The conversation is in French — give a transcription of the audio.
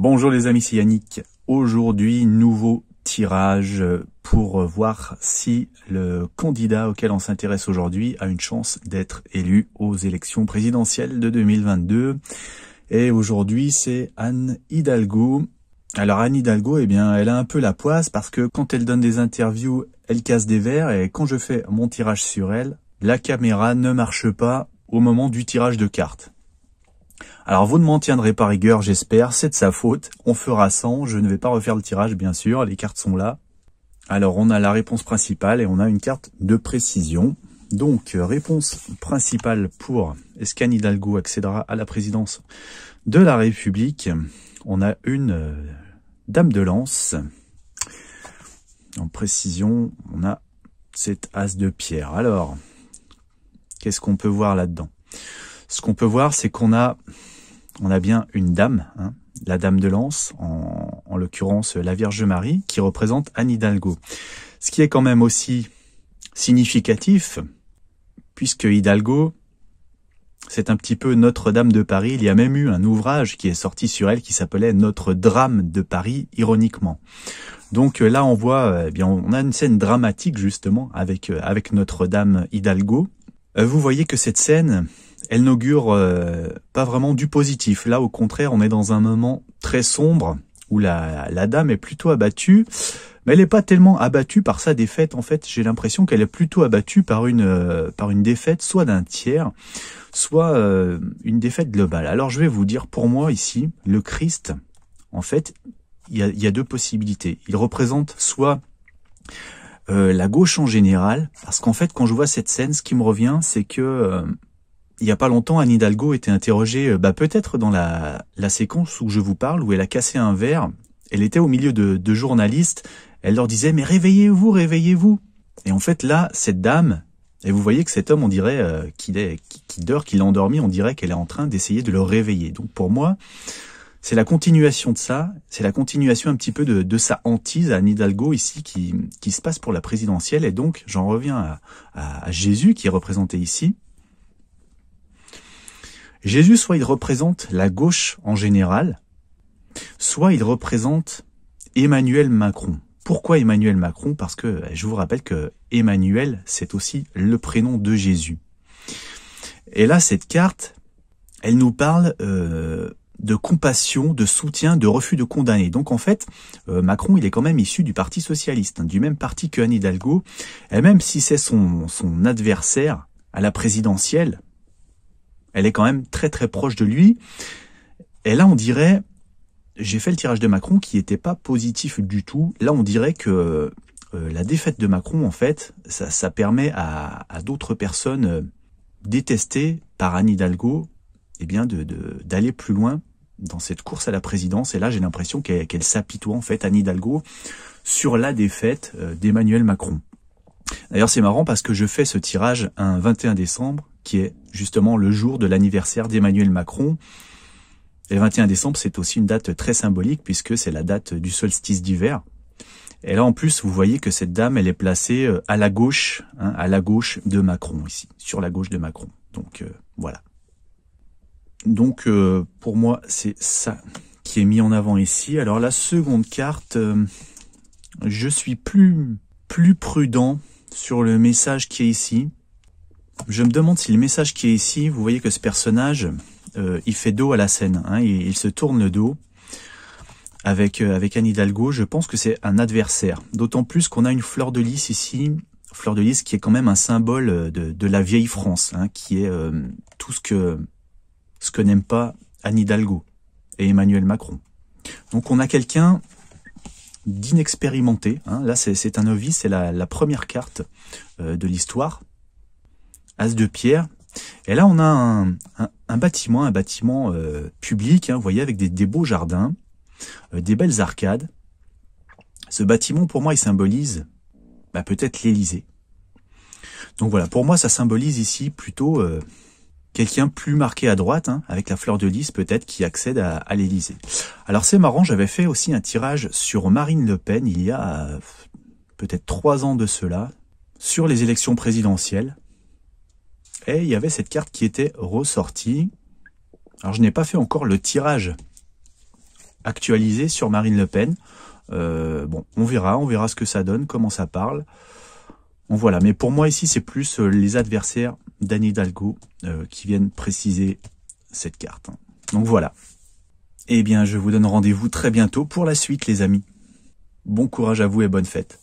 Bonjour les amis, c'est Yannick. Aujourd'hui, nouveau tirage pour voir si le candidat auquel on s'intéresse aujourd'hui a une chance d'être élu aux élections présidentielles de 2022. Et aujourd'hui, c'est Anne Hidalgo. Alors Anne Hidalgo, eh bien, elle a un peu la poisse parce que quand elle donne des interviews, elle casse des verres et quand je fais mon tirage sur elle, la caméra ne marche pas au moment du tirage de cartes. Alors vous ne m'en tiendrez pas rigueur, j'espère, c'est de sa faute. On fera sans, je ne vais pas refaire le tirage bien sûr, les cartes sont là. Alors on a la réponse principale et on a une carte de précision. Donc réponse principale pour est-ce qu'Anne Hidalgo accédera à la présidence de la République? On a une dame de lance. En précision, on a cet as de pierre. Alors, qu'est-ce qu'on peut voir là-dedans? Ce qu'on peut voir, c'est qu'on a bien une dame, hein, la dame de lance, en l'occurrence la Vierge Marie, qui représente Anne Hidalgo. Ce qui est quand même aussi significatif, puisque Hidalgo, c'est un petit peu Notre-Dame de Paris. Il y a même eu un ouvrage qui est sorti sur elle qui s'appelait Notre-Drame de Paris, ironiquement. Donc là, on voit, eh bien, on a une scène dramatique justement avec Notre-Dame Hidalgo. Vous voyez que cette scène, elle n'augure pas vraiment du positif. Là, au contraire, on est dans un moment très sombre où la dame est plutôt abattue, mais elle n'est pas tellement abattue par sa défaite. En fait, j'ai l'impression qu'elle est plutôt abattue par une défaite, soit d'un tiers, soit une défaite globale. Alors, je vais vous dire, pour moi ici, le Christ, en fait, il y a deux possibilités. Il représente soit la gauche en général, parce qu'en fait, quand je vois cette scène, ce qui me revient, c'est que il y a pas longtemps, Anne Hidalgo était interrogée, peut-être dans la séquence où je vous parle, où elle a cassé un verre. Elle était au milieu de journalistes. Elle leur disait, mais réveillez-vous, réveillez-vous. Et en fait, là, cette dame, et vous voyez que cet homme, on dirait qu'il dort, qu'il est endormi, on dirait qu'elle est en train d'essayer de le réveiller. Donc pour moi, c'est la continuation de ça, c'est la continuation un petit peu de sa hantise à Anne Hidalgo ici qui se passe pour la présidentielle. Et donc, j'en reviens à Jésus qui est représenté ici. Jésus, soit il représente la gauche en général, soit il représente Emmanuel Macron. Pourquoi Emmanuel Macron? Parce que je vous rappelle que Emmanuel, c'est aussi le prénom de Jésus. Et là, cette carte, elle nous parle de compassion, de soutien, de refus de condamner. Donc en fait, Macron, il est quand même issu du Parti socialiste, hein, du même parti que Anne Hidalgo. Et même si c'est son adversaire à la présidentielle, elle est quand même très très proche de lui. Et là, on dirait, j'ai fait le tirage de Macron qui n'était pas positif du tout. Là, on dirait que la défaite de Macron, en fait, ça permet à d'autres personnes détestées par Anne Hidalgo, eh bien, d'aller plus loin dans cette course à la présidence. Et là, j'ai l'impression qu'elle s'apitoie, en fait, Anne Hidalgo, sur la défaite d'Emmanuel Macron. D'ailleurs, c'est marrant parce que je fais ce tirage un 21 décembre, qui est justement le jour de l'anniversaire d'Emmanuel Macron. Et le 21 décembre, c'est aussi une date très symbolique puisque c'est la date du solstice d'hiver. Et là, en plus, vous voyez que cette dame, elle est placée à la gauche, hein, à la gauche de Macron ici, sur la gauche de Macron. Donc, voilà. Donc, pour moi, c'est ça qui est mis en avant ici. Alors, la seconde carte, je suis plus prudent sur le message qui est ici. Je me demande si le message qui est ici, vous voyez que ce personnage, il fait dos à la scène, hein, il se tourne le dos avec Anne Hidalgo. Je pense que c'est un adversaire, d'autant plus qu'on a une fleur de lys ici, fleur de lys qui est quand même un symbole de la vieille France, hein, qui est tout ce que n'aime pas Anne Hidalgo et Emmanuel Macron. Donc on a quelqu'un d'inexpérimenté, hein. Là c'est un novice, c'est la première carte de l'histoire. As de pierre. Et là, on a un bâtiment public, hein, vous voyez, avec des beaux jardins, des belles arcades. Ce bâtiment, pour moi, il symbolise peut-être l'Élysée. Donc voilà, pour moi, ça symbolise ici plutôt quelqu'un plus marqué à droite, hein, avec la fleur de lys peut-être, qui accède à l'Élysée. Alors c'est marrant, j'avais fait aussi un tirage sur Marine Le Pen il y a peut-être 3 ans de cela, sur les élections présidentielles. Et il y avait cette carte qui était ressortie. Alors je n'ai pas fait encore le tirage actualisé sur Marine Le Pen. Bon, on verra ce que ça donne, comment ça parle. Bon, voilà, mais pour moi ici, c'est plus les adversaires d'Anne Hidalgo qui viennent préciser cette carte. Donc voilà. Eh bien, je vous donne rendez-vous très bientôt pour la suite, les amis. Bon courage à vous et bonne fête.